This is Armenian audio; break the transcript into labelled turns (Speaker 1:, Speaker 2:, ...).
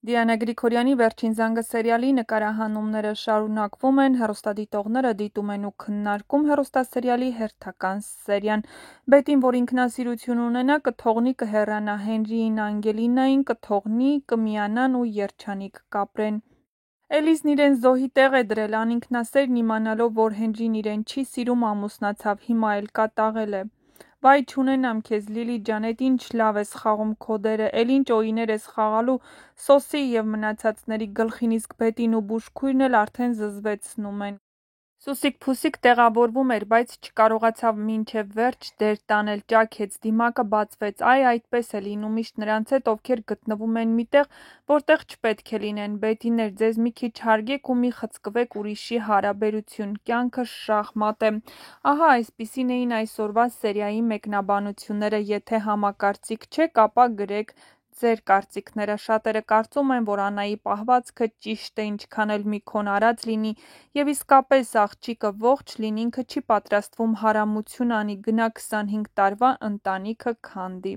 Speaker 1: Դիանա Գրիգորյանի «Վերջին զանգը» սերիալի նկարահանումները շարունակվում են, հեռուստադիտողները դիտում են ու քննարկում հեռուստասերիալի հերթական սերիան։ Բետին, որ ինքնասիրություն ունենա, կթողնի կհեռանա, Հենրիին, Անգելինային կթողնի, կմիանան ու երջանիկ կապրեն։ Էլիզն իրեն զոհի տեղ է դրել, անինքնասերն իմանալով, որ Հենրին իրեն չի սիրում, ամուսնացավ, հիմա էլ կատաղել է։ Վայ չունենամ քեզ, Լիլի ջան, էդ ինչ լավ ես խաղում քո դերը, էլ ինչ օիներ ես խաղալու Սոսի և մնացածների գլխին, իսկ Բետին ու բուժքույրն էլ արդեն զզվեցնում են։ Սուսիկ-փուսիկ տեղավորվում էր, բայց չկարողացավ մինչև վերջ դեր տանել, ճաքեց, դիմակը բացվեց, այ այդպես է լինում միշտ նրանց հետ, ովքեր գտնվում են մի տեղ, որտեղ չպետք է լինեն, Բետիներ, ձեզ մի քիչ հարգեք ու մի խցկվեք ուրիշի հարաբերություն, կյանքը շախմատ է։ Ահա այսպիսին էին այսօրվա սերիայի մեկնաբանությունները, եթե համակարծիք չեք, ապա գրեք ձեր կարծիքները, շատերը կարծում են, որ Աննայի պահվածքը ճիշտ է, ինչքան էլ մի քոն արած լինի, և իսկապես աղջիկը ողջ լինի, ինքը չի պատրաստվում հարամություն անի, գնա 25 տարվա ընտանիքը քանդի։